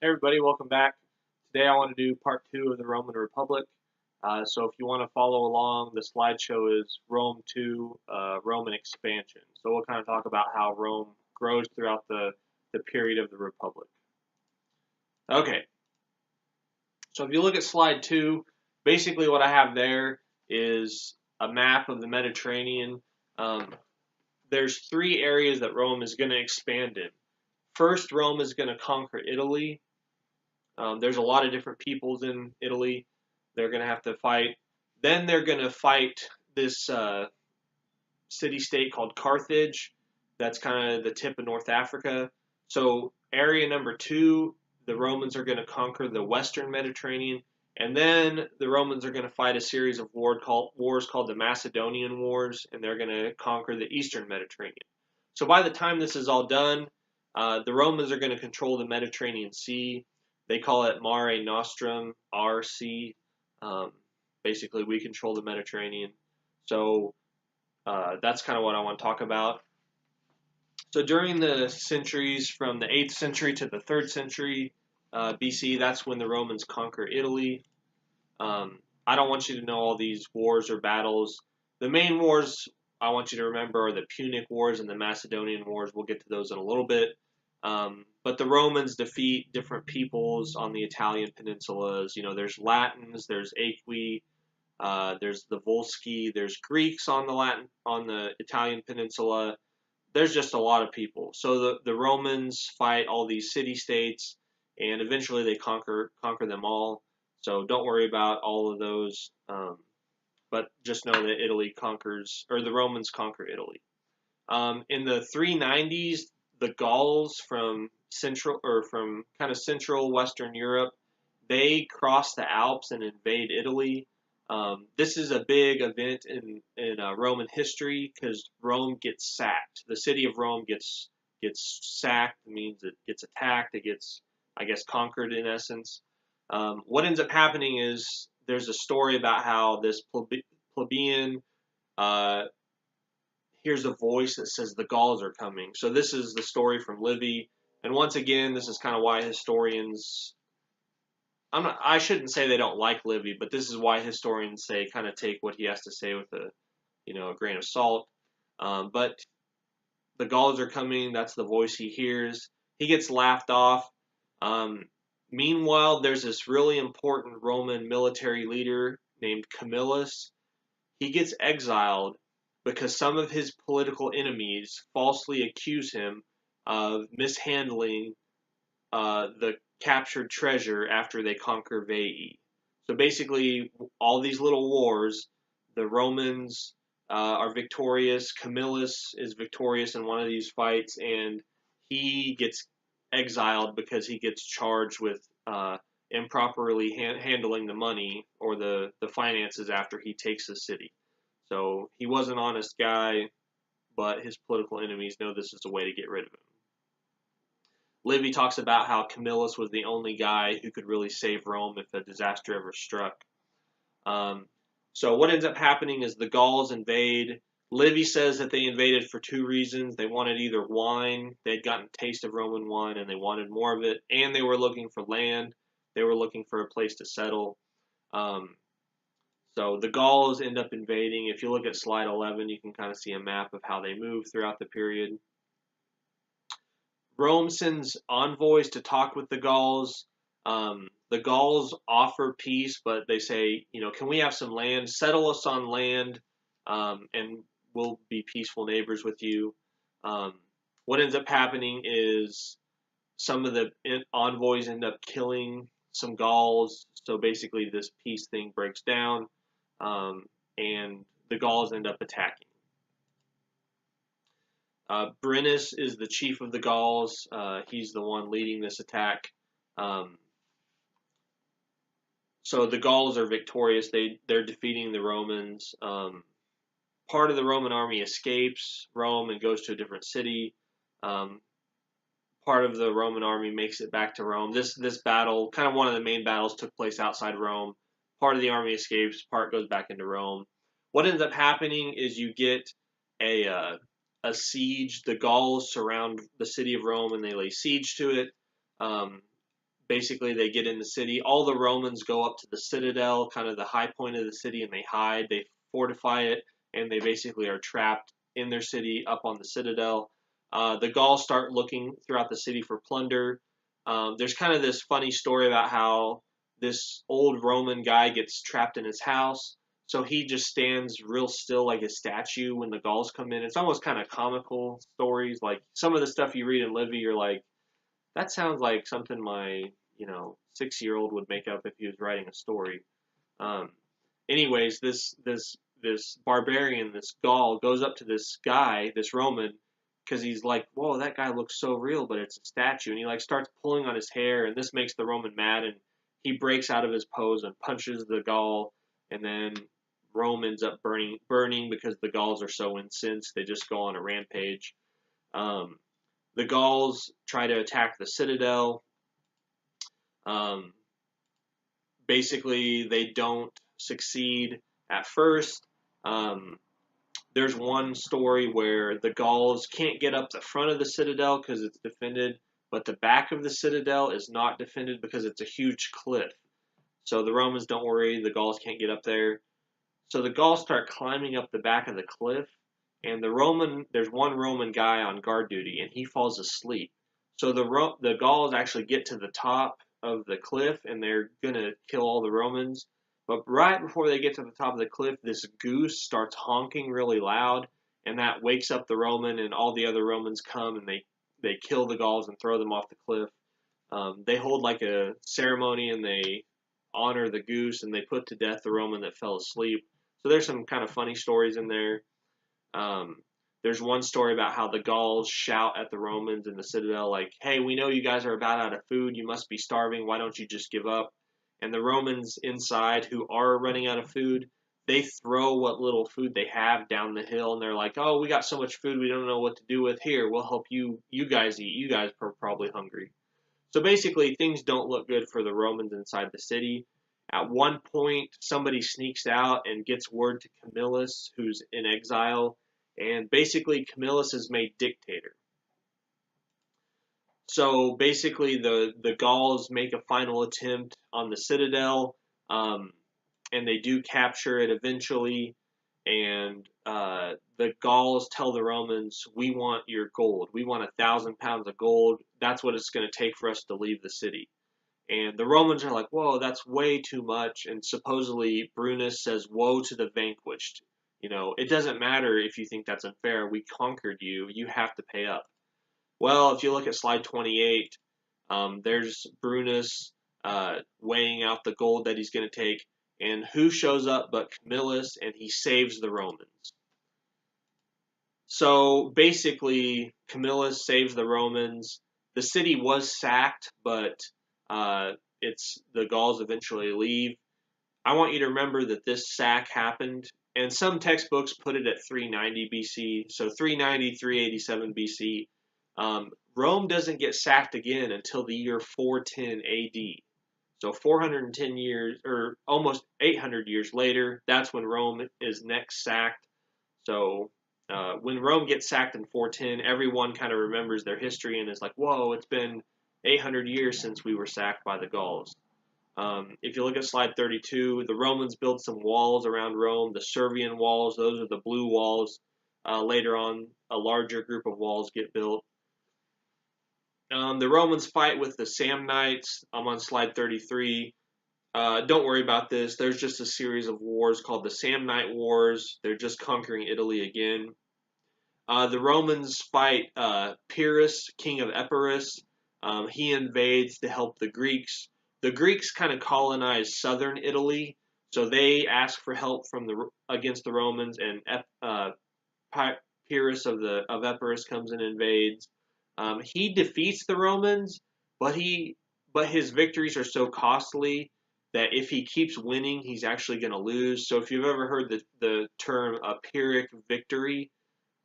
Hey everybody, welcome back. Today I want to do part two of the Roman Republic. So if you want to follow along, the slideshow is Rome 2, Roman expansion. So we'll kind of talk about how Rome grows throughout the period of the Republic. Okay, so if you look at slide 2, basically what I have there is a map of the Mediterranean. There's three areas that Rome is going to expand in. First, Rome is going to conquer Italy. There's a lot of different peoples in Italy. They're going to have to fight. Then they're going to fight this city-state called Carthage. That's kind of the tip of North Africa. So area number 2, the Romans are going to conquer the Western Mediterranean. And then the Romans are going to fight a series of wars called the Macedonian Wars, and they're going to conquer the Eastern Mediterranean. So by the time this is all done, the Romans are going to control the Mediterranean Sea. They call it Mare Nostrum, RC. Basically, we control the Mediterranean. So that's kind of what I want to talk about. So during the centuries from the 8th century to the 3rd century BC, that's when the Romans conquer Italy. I don't want you to know all these wars or battles. The main wars I want you to remember are the Punic Wars and the Macedonian Wars. We'll get to those in a little bit. But the Romans defeat different peoples on the Italian peninsulas. You know, there's Latins, there's Aequi, there's the Volsci, there's Greeks on the Italian peninsula. There's just a lot of people. So the Romans fight all these city-states, and eventually they conquer them all. So don't worry about all of those. But just know that the Romans conquer Italy. In the 390s, the Gauls from kind of central Western Europe, they cross the Alps and invade Italy. This is a big event in Roman history because Rome gets sacked. The city of Rome gets sacked. It means it gets attacked. It gets, I guess, conquered in essence. What ends up happening is there's a story about how this plebeian hears a voice that says the Gauls are coming. So this is the story from Livy. And once again, this is kind of why historians, I shouldn't say they don't like Livy, but this is why historians say kind of take what he has to say with a grain of salt. But the Gauls are coming. That's the voice he hears. He gets laughed off. Meanwhile, there's this really important Roman military leader named Camillus. He gets exiled because some of his political enemies falsely accuse him of mishandling the captured treasure after they conquer Veii. So basically, all these little wars, the Romans are victorious. Camillus is victorious in one of these fights, and he gets exiled because he gets charged with improperly handling the money or the finances after he takes the city. So he was an honest guy, but his political enemies know this is a way to get rid of him. Livy talks about how Camillus was the only guy who could really save Rome if a disaster ever struck. So what ends up happening is the Gauls invade. Livy says that they invaded for two reasons. They wanted either wine, they'd gotten a taste of Roman wine and they wanted more of it, and they were looking for land. They were looking for a place to settle. So the Gauls end up invading. If you look at slide 11, you can kind of see a map of how they move throughout the period. Rome sends envoys to talk with the Gauls. The Gauls offer peace, but they say, can we have some land? Settle us on land, and we'll be peaceful neighbors with you. What ends up happening is some of the envoys end up killing some Gauls. So basically, this peace thing breaks down, and the Gauls end up attacking. Brennus is the chief of the Gauls. He's the one leading this attack. So the Gauls are victorious. They're defeating the Romans. Part of the Roman army escapes Rome and goes to a different city. Part of the Roman army makes it back to Rome. This battle, kind of one of the main battles, took place outside Rome. Part of the army escapes. Part goes back into Rome. What ends up happening is you get a siege. The Gauls surround the city of Rome and they lay siege to it. basically they get in the city. All the Romans go up to the citadel, kind of the high point of the city, and they hide. They fortify it, and they basically are trapped in their city up on the citadel. The Gauls start looking throughout the city for plunder. There's kind of this funny story about how this old Roman guy gets trapped in his house. So he just stands real still like a statue when the Gauls come in. It's almost kind of comical stories. Like some of the stuff you read in Livy, you're like, that sounds like something my 6-year-old would make up if he was writing a story. Um, anyways, this barbarian, this Gaul, goes up to this guy, this Roman, because he's like, whoa, that guy looks so real, but it's a statue, and he like starts pulling on his hair, and this makes the Roman mad, and he breaks out of his pose and punches the Gaul, and then Rome ends up burning because the Gauls are so incensed, they just go on a rampage. Um, the Gauls try to attack the citadel. Um, basically, they don't succeed at first. Um, there's one story where the Gauls can't get up the front of the citadel because it's defended, but the back of the citadel is not defended because it's a huge cliff. So the Romans don't worry, the Gauls can't get up there. So the Gauls start climbing up the back of the cliff, and there's one Roman guy on guard duty, and he falls asleep. So the Gauls actually get to the top of the cliff, and they're gonna kill all the Romans. But right before they get to the top of the cliff, this goose starts honking really loud, and that wakes up the Roman, and all the other Romans come and they kill the Gauls and throw them off the cliff. They hold like a ceremony and they honor the goose and they put to death the Roman that fell asleep. So there's some kind of funny stories in there. Um, there's one story about how the Gauls shout at the Romans in the citadel, like, hey, we know you guys are about out of food. You must be starving. Why don't you just give up? And the Romans inside, who are running out of food, they throw what little food they have down the hill, and they're like, oh, we got so much food we don't know what to do with. Here, we'll help you guys eat. You guys are probably hungry. So basically, things don't look good for the Romans inside the city. At one point, somebody sneaks out and gets word to Camillus, who's in exile, and basically Camillus is made dictator. So basically, the Gauls make a final attempt on the citadel, and they do capture it eventually. And the Gauls tell the Romans, "We want your gold. We want 1,000 pounds of gold. That's what it's going to take for us to leave the city." And the Romans are like, "Whoa, that's way too much." And supposedly Brunus says, "Woe to the vanquished. It doesn't matter if you think that's unfair. We conquered you. You have to pay up." Well, if you look at slide 28, there's Brunus weighing out the gold that he's going to take. And who shows up but Camillus, and he saves the Romans. So basically, Camillus saves the Romans. The city was sacked, but the Gauls eventually leave. I want you to remember that this sack happened, and some textbooks put it at 390 BC. So 390, 387 BC. Rome doesn't get sacked again until the year 410 AD. So 410 years, or almost 800 years later, that's when Rome is next sacked. So when Rome gets sacked in 410, everyone kind of remembers their history and is like, whoa, it's been 800 years since we were sacked by the Gauls. If you look at slide 32, the Romans build some walls around Rome, the Servian walls, those are the blue walls. Later on, a larger group of walls get built. The Romans fight with the Samnites. I'm on slide 33. Don't worry about this. There's just a series of wars called the Samnite Wars. They're just conquering Italy again. The Romans fight Pyrrhus, king of Epirus. He invades to help the Greeks. The Greeks kind of colonize southern Italy, so they ask for help against the Romans, and Pyrrhus of Epirus comes and invades. He defeats the Romans, but his victories are so costly that if he keeps winning, he's actually going to lose. So if you've ever heard the term a Pyrrhic victory,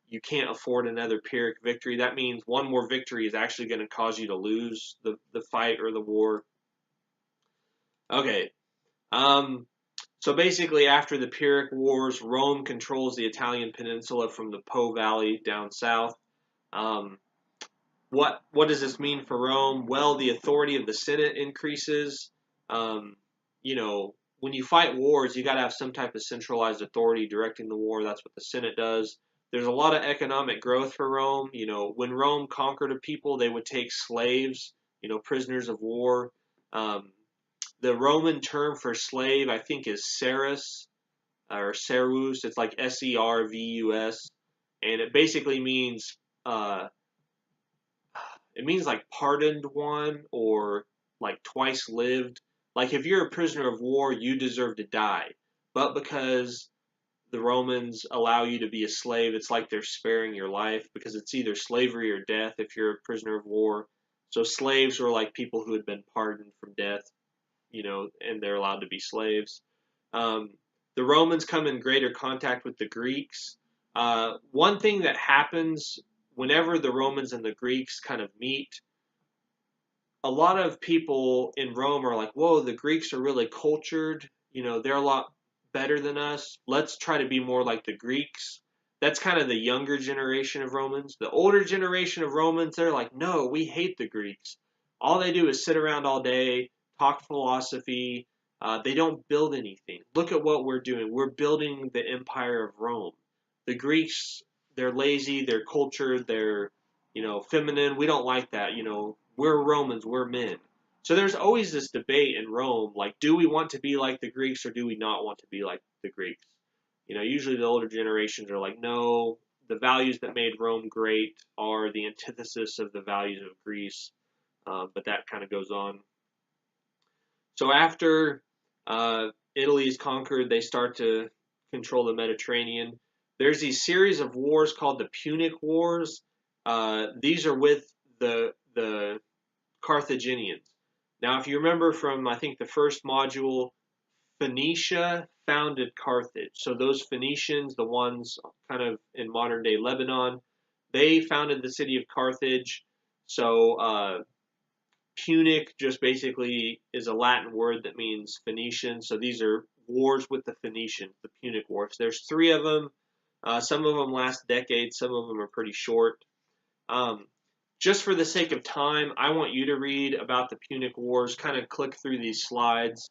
you can't afford another Pyrrhic victory. That means one more victory is actually going to cause you to lose the fight or the war. Okay. So basically, after the Pyrrhic Wars, Rome controls the Italian peninsula from the Po Valley down south. what does this mean for Rome? Well, the authority of the Senate increases. Um, you know, when you fight wars, you got to have some type of centralized authority directing the war. That's what the Senate does. There's a lot of economic growth for Rome. You know, when Rome conquered a people, they would take slaves, prisoners of war. Um, the Roman term for slave, I think, is servus or servus. It's like servus, and it basically means uh, like pardoned one or like twice lived. Like if you're a prisoner of war, you deserve to die. But because the Romans allow you to be a slave, it's like they're sparing your life because it's either slavery or death if you're a prisoner of war. So slaves were like people who had been pardoned from death, and they're allowed to be slaves. Um, the Romans come in greater contact with the Greeks. One thing that happens whenever the Romans and the Greeks kind of meet, a lot of people in Rome are like, whoa, the Greeks are really cultured. They're a lot better than us. Let's try to be more like the Greeks. That's kind of the younger generation of Romans. The older generation of Romans, they're like, no, we hate the Greeks. All they do is sit around all day, talk philosophy. They don't build anything. Look at what we're doing. We're building the empire of Rome. The Greeks, they're lazy, they're cultured, they're feminine. We don't like that. We're Romans, we're men. So there's always this debate in Rome, like, do we want to be like the Greeks or do we not want to be like the Greeks? Usually the older generations are like, no, the values that made Rome great are the antithesis of the values of Greece. But that kind of goes on. So after Italy is conquered, they start to control the Mediterranean. There's these series of wars called the Punic Wars. These are with the Carthaginians. Now, if you remember from, I think, the first module, Phoenicia founded Carthage. So those Phoenicians, the ones kind of in modern day Lebanon, they founded the city of Carthage. So Punic just basically is a Latin word that means Phoenician. So these are wars with the Phoenicians, the Punic Wars. There's 3 of them. Some of them last decades. Some of them are pretty short. Just for the sake of time, I want you to read about the Punic Wars, kind of click through these slides.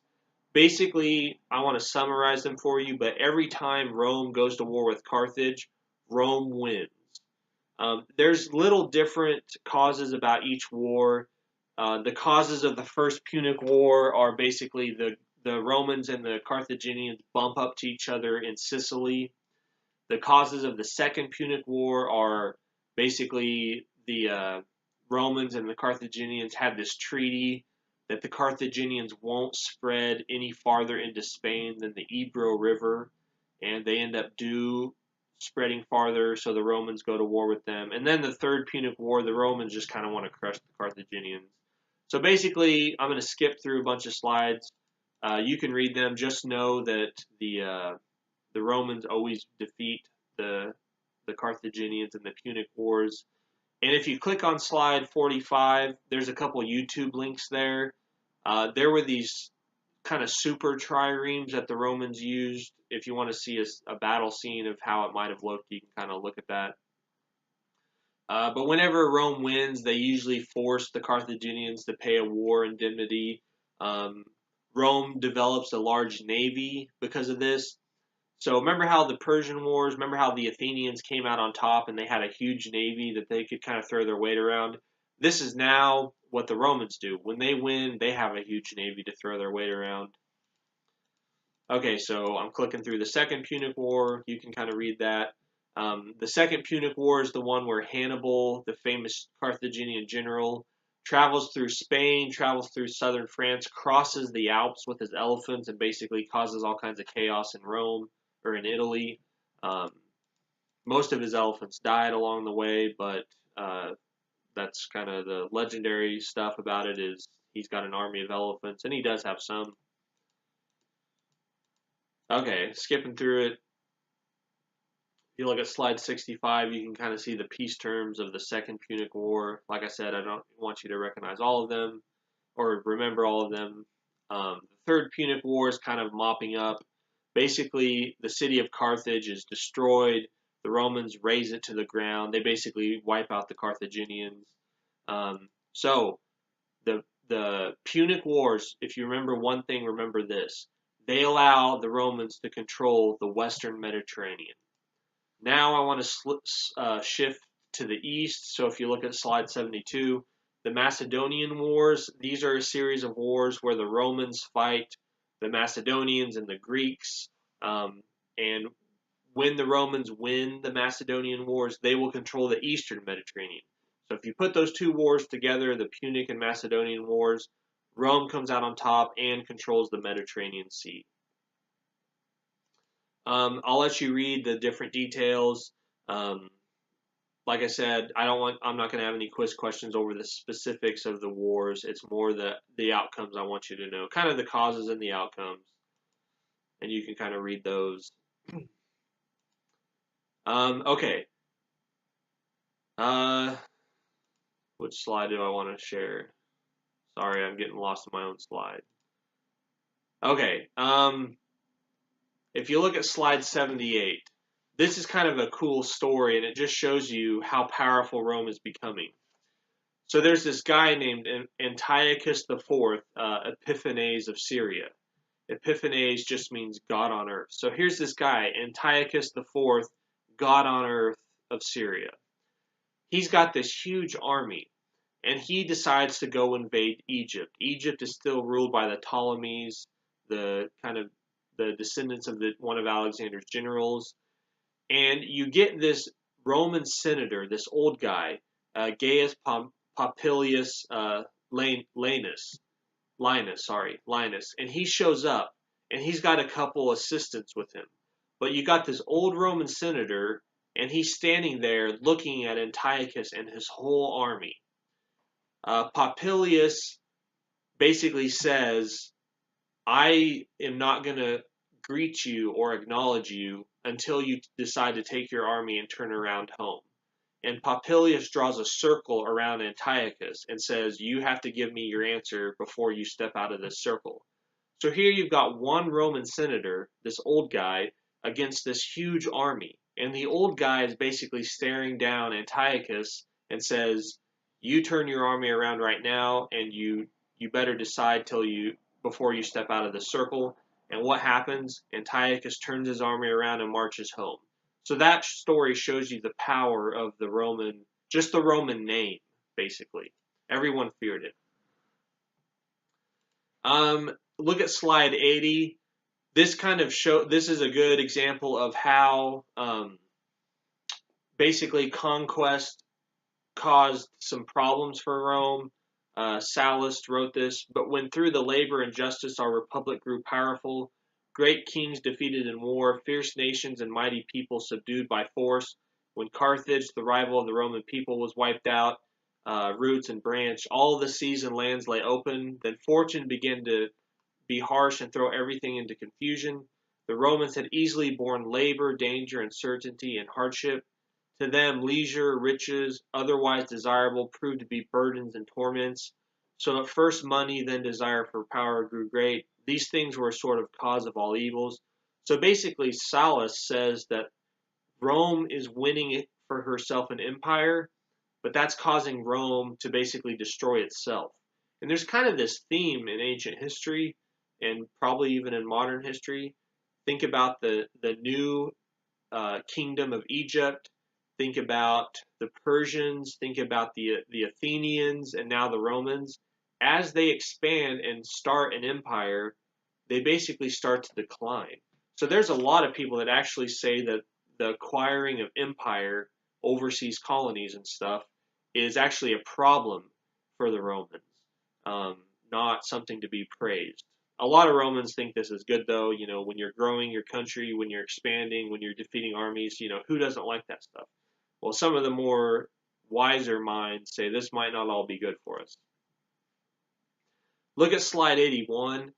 Basically, I want to summarize them for you, but every time Rome goes to war with Carthage, Rome wins. There's little different causes about each war. The causes of the first Punic War are basically the Romans and the Carthaginians bump up to each other in Sicily. The causes of the second Punic War are basically the Romans and the Carthaginians had this treaty that the Carthaginians won't spread any farther into Spain than the Ebro River, and they end up spreading farther, so the Romans go to war with them. And then the third Punic War, the Romans just kind of want to crush the Carthaginians. So basically, I'm going to skip through a bunch of slides. You can read them. Just know that the Romans always defeat the Carthaginians in the Punic Wars. And if you click on slide 45, there's a couple YouTube links there. There were these kind of super triremes that the Romans used. If you want to see a battle scene of how it might have looked, you can kind of look at that. But whenever Rome wins, they usually force the Carthaginians to pay a war indemnity. Rome develops a large navy because of this. So remember how the Persian Wars, remember how the Athenians came out on top and they had a huge navy that they could kind of throw their weight around? This is now what the Romans do. When they win, they have a huge navy to throw their weight around. Okay, so I'm clicking through the Second Punic War. You can kind of read that. The Second Punic War is the one where Hannibal, the famous Carthaginian general, travels through Spain, travels through southern France, crosses the Alps with his elephants, and basically causes all kinds of chaos in Rome or in Italy. Most of his elephants died along the way, but that's kind of the legendary stuff about it is he's got an army of elephants, and he does have some. Okay, skipping through it. If you look at slide 65, you can kind of see the peace terms of the Second Punic War. Like I said, I don't want you to recognize all of them or remember all of them. The Third Punic War is kind of mopping up. Basically, the city of Carthage is destroyed. The Romans raze it to the ground. They basically wipe out the Carthaginians. So the Punic Wars, if you remember one thing, remember this. They allow the Romans to control the Western Mediterranean. Now I want to shift to the east. So if you look at slide 72, the Macedonian Wars, these are a series of wars where the Romans fight the Macedonians and the Greeks. And when the Romans win the Macedonian Wars, they will control the eastern Mediterranean. So if you put those two wars together, the Punic and Macedonian Wars, Rome comes out on top and controls the Mediterranean Sea. I'll let you read the different details. Like I said, I'm not going to have any quiz questions over the specifics of the wars. It's more the outcomes I want you to know, kind of the causes and the outcomes, and you can kind of read those. Okay. Which slide do I want to share? Sorry, I'm getting lost in my own slide. Okay. If you look at slide 78, this is kind of a cool story, and it just shows you how powerful Rome is becoming. So there's this guy named Antiochus IV, Epiphanes of Syria. Epiphanes just means God on earth. So here's this guy, Antiochus IV, God on earth of Syria. He's got this huge army, and he decides to go invade Egypt. Egypt is still ruled by the Ptolemies, the descendants of one of Alexander's generals. And you get this Roman senator, this old guy, Gaius Popilius Linus, and he shows up, and he's got a couple assistants with him. But you got this old Roman senator, and he's standing there looking at Antiochus and his whole army. Popilius basically says, I am not going to greet you or acknowledge you until you decide to take your army and turn around home. And Popilius draws a circle around Antiochus and says, you have to give me your answer before you step out of this circle. So here you've got one Roman senator, this old guy, against this huge army. And the old guy is basically staring down Antiochus and says, you turn your army around right now, and you better decide before you step out of the circle. And what happens? Antiochus turns his army around and marches home. So that story shows you the power of the Roman name, basically. Everyone feared it. Look at slide 80. This is a good example of how basically conquest caused some problems for Rome. Sallust wrote this, but when through the labor and justice our republic grew powerful, great kings defeated in war, fierce nations and mighty people subdued by force, when Carthage, the rival of the Roman people, was wiped out, roots and branch, all the seas and lands lay open, then fortune began to be harsh and throw everything into confusion. The Romans had easily borne labor, danger, uncertainty, and hardship. To them, leisure, riches, otherwise desirable, proved to be burdens and torments. So at first money, then desire for power grew great. These things were a sort of cause of all evils. So basically, Sallust says that Rome is winning for herself an empire, but that's causing Rome to basically destroy itself. And there's kind of this theme in ancient history, and probably even in modern history. Think about the new kingdom of Egypt. Think about the Persians. Think about the Athenians, and now the Romans. As they expand and start an empire, they basically start to decline. So there's a lot of people that actually say that the acquiring of empire, overseas colonies and stuff, is actually a problem for the Romans, not something to be praised. A lot of Romans think this is good, though. You know, when you're growing your country, when you're expanding, when you're defeating armies, who doesn't like that stuff? Well, some of the more wiser minds say this might not all be good for us. Look at slide 81.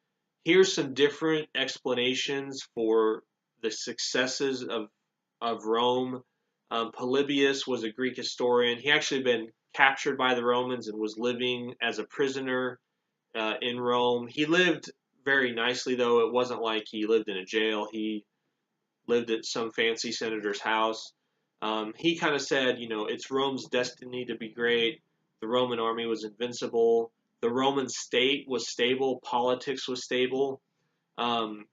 Here's some different explanations for the successes of Rome. Polybius was a Greek historian. He actually been captured by the Romans and was living as a prisoner in Rome. He lived very nicely, though. It wasn't like he lived in a jail. He lived at some fancy senator's house. He kind of said, it's Rome's destiny to be great. The Roman army was invincible. The Roman state was stable. Politics was stable. Um,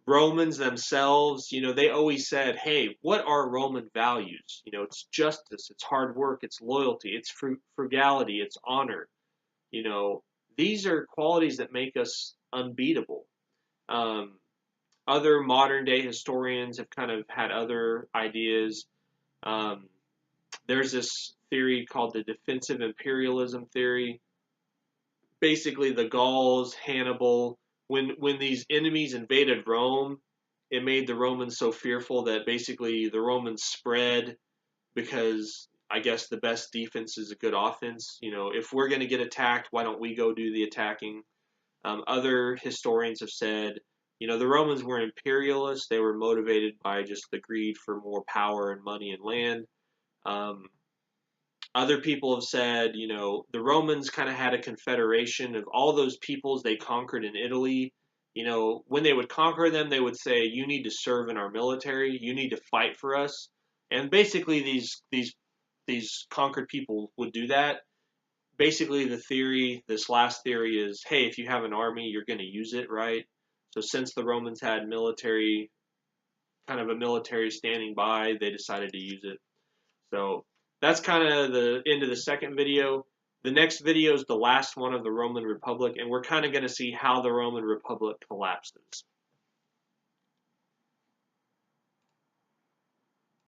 Romans themselves, they always said, hey, what are Roman values? It's justice, it's hard work, it's loyalty, it's frugality, it's honor. You know, these are qualities that make us unbeatable. Um, Other modern day historians have kind of had other ideas. Um, there's this theory called the defensive imperialism theory. Basically, the Gauls, Hannibal, when these enemies invaded Rome, it made the Romans so fearful that basically the Romans spread because I guess the best defense is a good offense. If we're going to get attacked, why don't we go do the attacking? Other historians have said, the Romans were imperialists. They were motivated by just the greed for more power and money and land. Um, Other people have said, the Romans kind of had a confederation of all those peoples they conquered in Italy. When they would conquer them, they would say, "You need to serve in our military. You need to fight for us." And basically, these conquered people would do that. Basically, this last theory is, hey, if you have an army, you're going to use it, right? So since the Romans had kind of a military standing by, they decided to use it. So that's kind of the end of the second video. The next video is the last one of the Roman Republic, and we're kind of going to see how the Roman Republic collapses.